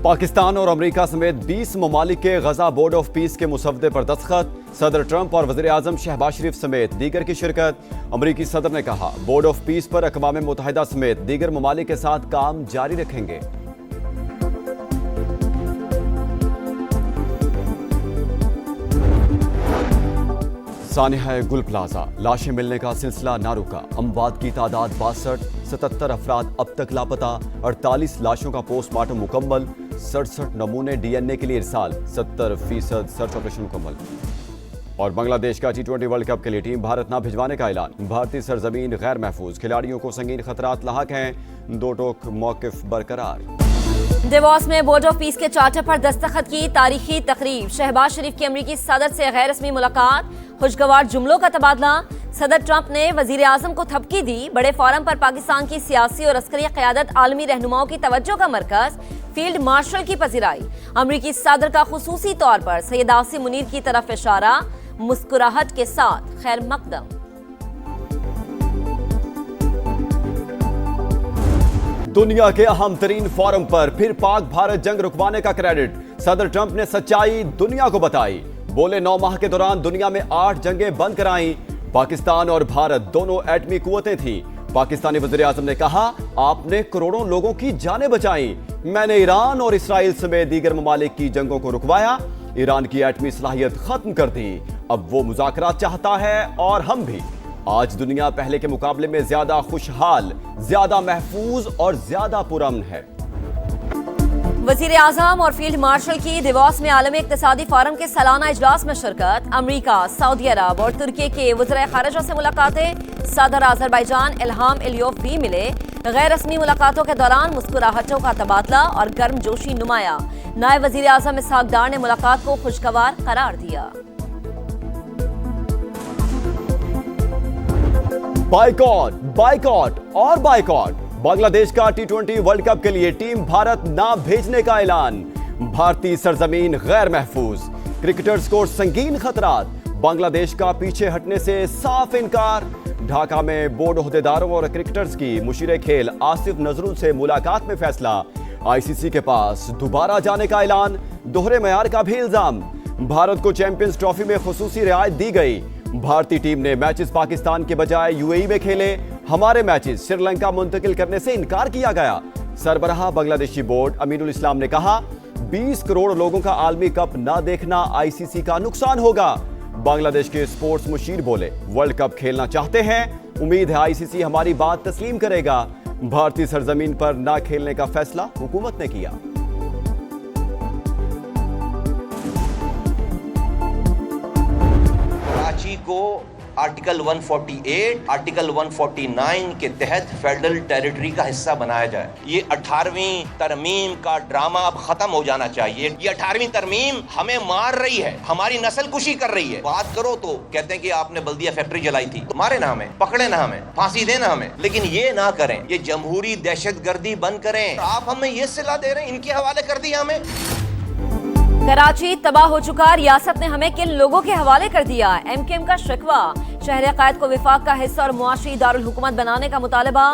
पाकिस्तान और अमेरिका समेत 20 ममालिक के गजा बोर्ड ऑफ पीस के मुसवदे पर दस्तखत। सदर ट्रंप और वज़ीर आज़म शहबाज शरीफ समेत दीगर की शिरकत। अमेरिकी सदर ने कहा बोर्ड ऑफ पीस पर अक़वाम मुत्तहिदा समेत दीगर ममालिक के साथ काम जारी रखेंगे। सानिया गुल प्लाजा लाशें मिलने का सिलसिला ना रुका। अमवात की तादाद 62, 77 अफराद अब तक लापता। 48 लाशों का पोस्टमार्टम मुकम्मल। 67 नमूने DNA के लिए इरसाल। 70% सर्च ऑपरेशन मुकम्मल। और बांग्लादेश का T20 वर्ल्ड कप के लिए टीम भारत ना भिजवाने का ऐलान। भारतीय सरजमीन गैर महफूज, खिलाड़ियों को संगीन खतरात लाहक हैं। दो टोक मौकिफ बरकरार। देवोस में बोर्ड ऑफ पीस के चार्टर पर दस्तखत की तारीखी तकरीब। शहबाज शरीफ की अमरीकी सदर से गैर रस्मी मुलाकात, खुशगवार जुमलों का तबादला। सदर ट्रंप ने वजीर आजम को थपकी दी। बड़े फोरम पर पाकिस्तान की सियासी और अस्करी क़यादत आलमी रहनुमाओं की तवज्जो का मरकज। फील्ड मार्शल की पजीराई। अमरीकी सदर का खुसूसी तौर पर सैयद आसिम मुनीर की तरफ इशारा। मुस्कुराहट के साथ खैर मकदम। दुनिया के अहम तरीन फोरम पर फिर पाक भारत जंग रुकवाने का क्रेडिट। सदर ट्रंप ने सच्चाई दुनिया को बताई। बोले 9 माह के दौरान दुनिया में 8 जंगें बंद कराई। पाकिस्तान और भारत दोनों एटमी कुव्वतें थी। पाकिस्तानी वज़ीर आज़म ने कहा आपने करोड़ों लोगों की जानें बचाई। मैंने ईरान और इसराइल समेत दीगर ममालिक की जंगों को रुकवाया। ईरान की एटमी सलाहियत खत्म कर दी। अब वो मुज़ाकरात चाहता है और हम भी। आज दुनिया पहले के मुकाबले में ज्यादा खुशहाल, ज्यादा महफूज और ज्यादा पुरअमन है। वजीर आजम और फील्ड मार्शल की देवोस में आलमी इक्तिसादी फोरम के सालाना इजलास में शिरकत। अमरीका, सऊदी अरब और तुर्की के वज़ीर ख़ारिजा से मुलाकातें। सदर अज़रबैजान इल्हाम एलियोव भी मिले। गैर रस्मी मुलाकातों के दौरान मुस्कुराहटों का तबादला और गर्मजोशी नुमाया। नायब वज़ीर आज़म इसहाक डार ने मुलाकात को खुशगवार करार दिया। बाइकॉट, बाइकॉट और बाइकॉट। बांग्लादेश का T20 वर्ल्ड कप के लिए टीम भारत ना भेजने का ऐलान। भारतीय सरजमीन गैर महफूज, क्रिकेटर्स को संगीन खतरात। बांग्लादेश का पीछे हटने से साफ इनकार। ढाका में बोर्ड ओहदेदारों और क्रिकेटर्स की मुशीर खेल आसिफ नजरुल से मुलाकात में फैसला। ICC के पास दोबारा जाने का ऐलान। दोहरे मयार का भी इल्जाम। भारत को चैंपियंस ट्रॉफी में खुसूसी रियायत दी गई। भारतीय टीम ने मैचेस पाकिस्तान के बजाय UAE में खेले। हमारे मैचेस श्रीलंका मुंतकिल करने से इनकार किया गया। सरबराह बांग्लादेशी बोर्ड अमीनुल इस्लाम ने कहा 20 करोड़ लोगों का आलमी कप ना देखना ICC का नुकसान होगा। बांग्लादेश के स्पोर्ट्स मुशीर बोले वर्ल्ड कप खेलना चाहते हैं। उम्मीद है ICC हमारी बात तस्लीम करेगा। भारतीय सरजमीन पर ना खेलने का फैसला हुकूमत ने किया। कराची को आर्टिकल 148, आर्टिकल 149 के तहत फेडरल टेरिटरी का हिस्सा बनाया जाए। ये 18वीं तरमीम का ड्रामा अब खत्म हो जाना चाहिए। ये 18वीं तरमीम हमें मार रही है, हमारी नस्ल कुशी कर रही है। बात करो तो कहते हैं कि आपने बल्दिया फैक्ट्री जलाई थी, तो मारे ना हमें, पकड़े ना हमें, फांसी देना हमें, लेकिन ये ना करें। ये जमहूरी दहशतगर्दी बंद करें। आप हमें ये सिला दे रहे हैं, इनके हवाले कर दिया हमें। कराची तबाह हो चुका, रियासत ने हमें किन लोगों के हवाले कर दिया। MKM का शिकवा। शहर कायद को विफाक का हिस्सा और मुआशी दारुल हुकूमत बनाने का मुतालबा।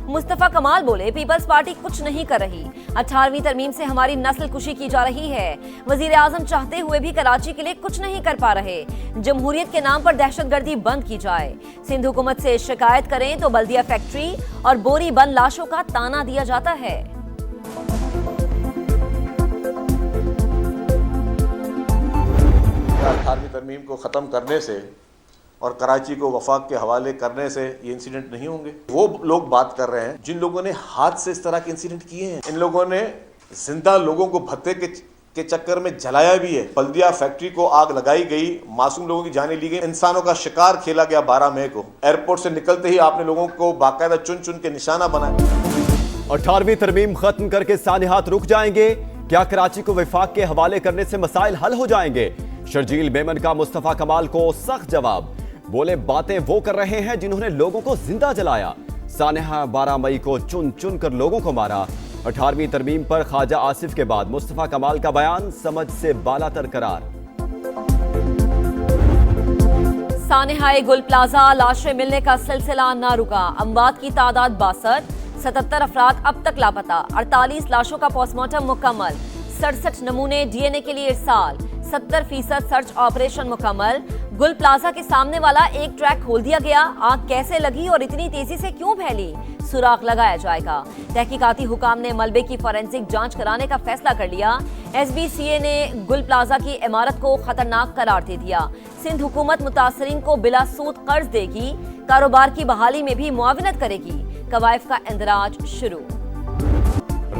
मुस्तफा कमाल बोले पीपल्स पार्टी कुछ नहीं कर रही। 18वीं तरमीम से हमारी नस्ल कुशी की जा रही है। वजीर आजम चाहते हुए भी कराची के लिए कुछ नहीं कर पा रहे। जमहूरियत के नाम पर दहशतगर्दी बंद की जाए। सिंध हुकूमत से शिकायत करें तो बल्दिया फैक्ट्री और बोरी बंद लाशों का ताना दिया जाता है। 18वीं तरमीम को ख़त्म करने से और कराची को वफाक के हवाले करने से ये इंसिडेंट नहीं होंगे। वो लोग बात कर रहे हैं जिन लोगों ने हाथ से इस तरह के इंसिडेंट किए हैं। इन लोगों ने जिंदा लोगों को भत्ते के चक्कर में जलाया भी है। बल्दिया फैक्ट्री को आग लगाई गई, मासूम लोगों की जानें ली गई, इंसानों का शिकार खेला गया। 12 मई को एयरपोर्ट से निकलते ही आपने लोगों को बाकायदा चुन चुन के निशाना बनाया। 18वीं तरमीम खत्म करके सानिहात रुक जाएंगे। क्या कराची को विफाक के हवाले करने से मसाइल हल हो जाएंगे? शर्जील मेमन का मुस्तफा कमाल को सख्त जवाब। बोले बातें वो कर रहे हैं जिन्होंने लोगों को जिंदा जलाया। सानिहा 12 मई को चुन चुन कर लोगों को मारा। 18वीं तरमीम पर ख्वाजा आसिफ के बाद मुस्तफा कमाल का बयान समझ से बालातर करार। सानिहाए गुल प्लाजा लाशें मिलने का सिलसिला ना रुका। अमवात की तादाद 62, 77 अफराद अब तक लापता। 48 लाशों का पोस्टमार्टम मुकम्मल। 67 नमूने डीएनए के लिए इरसाल। 70% सर्च ऑपरेशन मुकम्मल। गुल प्लाजा के सामने वाला एक ट्रैक खोल दिया गया। आग कैसे लगी और इतनी तेजी से क्यों फैली, सुराग लगाया जाएगा। तहकीकाती हुकाम ने मलबे की फॉरेंसिक जांच कराने का फैसला कर लिया। एसबीसीए ने गुल प्लाजा की इमारत को खतरनाक करार दे दिया। सिंध हुकूमत मुतासरीन को बिला सूद कर्ज देगी। कारोबार की बहाली में भी मुआविनत करेगी। कवायफ का इंदराज शुरू।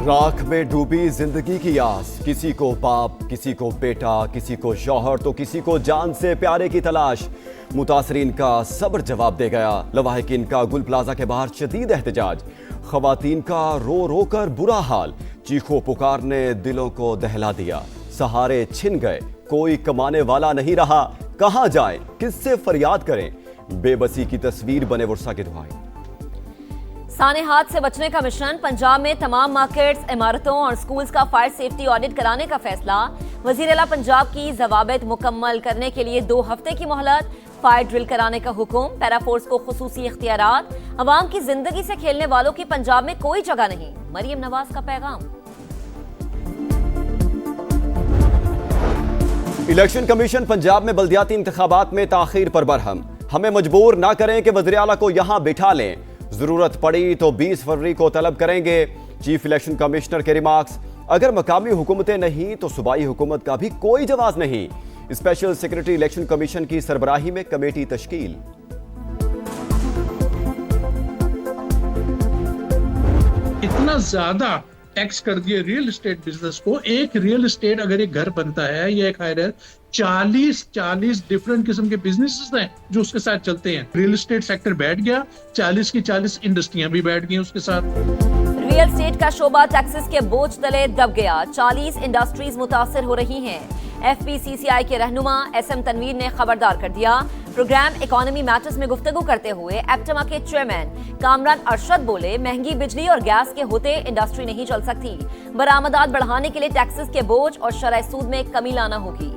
राख में डूबी जिंदगी की आस, किसी को बाप, किसी को बेटा, किसी को शौहर तो किसी को जान से प्यारे की तलाश। मुतासरीन का सब्र जवाब दे गया। लवाहिकीन का गुल प्लाजा के बाहर शदीद एहतजाज। खवातीन का रो रो कर बुरा हाल। चीखों पुकार ने दिलों को दहला दिया। सहारे छिन गए, कोई कमाने वाला नहीं रहा। कहां जाएं, किससे फरियाद करें, बेबसी की तस्वीर बने वर्षा की दुआएं। सानेहात से बचने का मिशन। पंजाब में तमाम मार्केट्स, इमारतों और स्कूल्स का फायर सेफ्टी ऑडिट कराने का फैसला। वजीर आला पंजाब की जवाबित मुकम्मल करने के लिए 2 हफ्ते की मोहलत। फायर ड्रिल कराने का हुक्म। पैराफोर्स को खुसूसी इख्तियारात। अवाम की जिंदगी से खेलने वालों की पंजाब में कोई जगह नहीं, मरियम नवाज का पैगाम। इलेक्शन कमीशन पंजाब में बल्दियाती इंतखाबात में ताखीर पर बरहम। हमें मजबूर ना करें कि वज़ीर आला को यहां बिठा लें, जरूरत पड़ी तो 20 फरवरी को तलब करेंगे। चीफ इलेक्शन कमिश्नर के रिमार्क्स। अगर मकामी हुकूमतें नहीं तो सूबाई हुकूमत का भी कोई जवाब नहीं। स्पेशल सेक्रेटरी इलेक्शन कमीशन की सरबराही में कमेटी तश्कील। इतना ज्यादा टैक्स कर दिए रियल एस्टेट बिजनेस को। एक रियल एस्टेट अगर एक घर बनता है या एक हायर 40 डिफरेंट किस्म के बिजनेसेस हैं जो उसके साथ चलते हैं। रियल एस्टेट सेक्टर बैठ गया, 40 की 40 इंडस्ट्रियां भी बैठ गई उसके साथ। रियल एस्टेट का शोबा टैक्सेस के बोझ तले दब गया। 40 इंडस्ट्रीज मुतासर हो रही हैं। एफपीसीसीआई के रहनुमा एसएम तनवीर ने खबरदार कर दिया। प्रोग्राम इकोनॉमी मैटर्स में गुफ्तगू करते हुए एप्टमा के चेयरमैन कामरान अरशद बोले, महंगी बिजली और गैस के होते इंडस्ट्री नहीं चल सकती। बरामदात बढ़ाने के लिए टैक्सेस के बोझ और शरह सूद में कमी लाना होगी।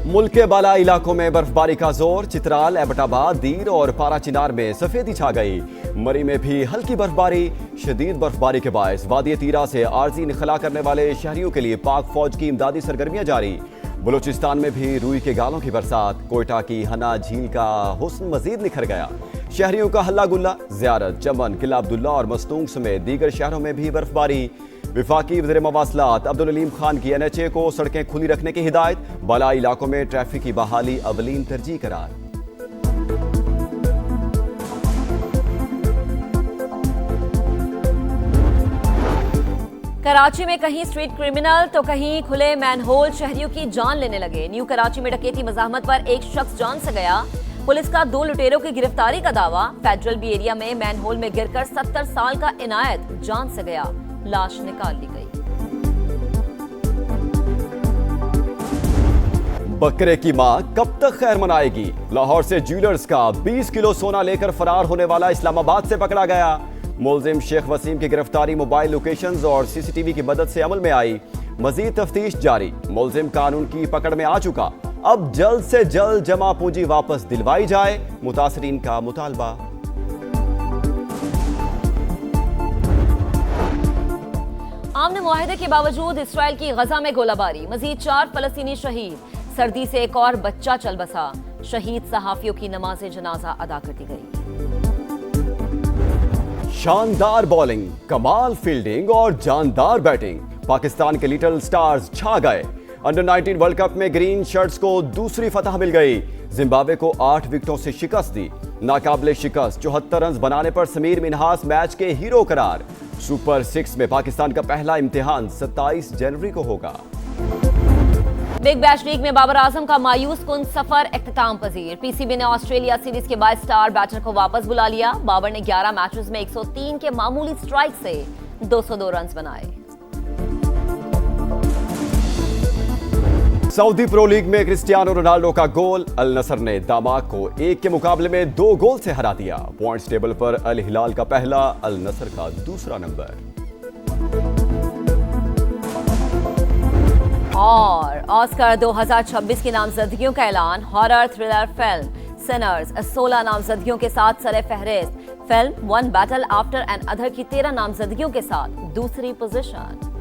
मुल्क के बाला इलाकों में बर्फबारी का जोर। चित्राल, एबटाबाद, दीर और पाराचिनार में सफेदी छा गई। मरी में भी हल्की बर्फबारी। शदीद बर्फबारी के बायस वादी तीरा से आर्जी निखला करने वाले शहरियों के लिए पाक फौज की इमदादी सरगर्मियां जारी। बलूचिस्तान में भी रूई के गालों की बरसात। कोयटा की हना झील का हुस्न मजीद निखर गया। शहरियों का हल्ला गुल्ला। ज़ियारत, चमन, किला अब्दुल्ला और मस्तूंग समेत दीगर शहरों में भी बर्फबारी। विफाकी वज़ीर मवासलात अब्दुल अलीम खान की NHA को सड़कें खुली रखने की हिदायत। बाला इलाकों में ट्रैफिक की बहाली अवलीन तरजीह करार। कराची में कहीं स्ट्रीट क्रिमिनल तो कहीं खुले मैनहोल शहरियों की जान लेने लगे। न्यू कराची में डकैती मज़ाहमत पर एक शख्स जान से गया। पुलिस का 2 लुटेरों की गिरफ्तारी का दावा। फेडरल बी एरिया में मैनहोल में गिरकर 70 साल का इनायत जान से गया। लाश निकाल ली गई। बकरे की मां कब तक खैर मनाएगी। लाहौर से ज्वेलर्स का 20 किलो सोना लेकर फरार होने वाला इस्लामाबाद से पकड़ा गया। मुलजिम शेख वसीम की गिरफ्तारी मोबाइल लोकेशंस और सीसीटीवी की मदद से अमल में आई। मजीद तफ्तीश जारी। मुलजिम कानून की पकड़ में आ चुका। अब जल्द से जल्द जमा पूंजी वापस दिलवाई जाए, मुतासरीन का मुतालबा। आमने मुआहदे के बावजूद इसराइल की गजा में गोलाबारी। मजीद 4 फलस्तीनी शहीद। सर्दी से एक और बच्चा चल बसा। शहीद सहाफियों की नमाज जनाजा अदा कर दी गई। शानदार बॉलिंग, कमाल फील्डिंग और जानदार बैटिंग। पाकिस्तान के लिटिल स्टार्स छा गए। अंडर 19 वर्ल्ड कप में ग्रीन शर्ट्स को दूसरी फतह मिल गई। जिम्बाब्वे को 8 विकेटों से शिकस्त दी। नाकाबिले शिकस्त 74 रन बनाने पर समीर मिन्हास मैच के हीरो करार। सुपर 6 में पाकिस्तान का पहला इम्तिहान 27 जनवरी को होगा। बिग बैश लीग में बाबर आजम का मायूस कुन सफर इख्तिताम पजीर। पीसीबी ने ऑस्ट्रेलिया सीरीज के बाद स्टार बैटर को वापस बुला लिया। बाबर ने 11 मैचेस में 103 के मामूली स्ट्राइक से 202 रन बनाए। सऊदी प्रो लीग में क्रिस्टियानो रोनाल्डो का गोल। अल नसर ने दामाक को 1 के मुकाबले में 2 गोल से हरा दिया। पॉइंट्स टेबल पर अल हिलाल का पहला, अल नसर का दूसरा नंबर। और ऑस्कर 2026 की नामजदगियों का ऐलान। हॉरर थ्रिलर फिल्म सिनर्स 16 नामजदगियों के साथ सरे फहरिस्त। Film one battle after another की 13 नामजदगियों के साथ दूसरी पोजीशन।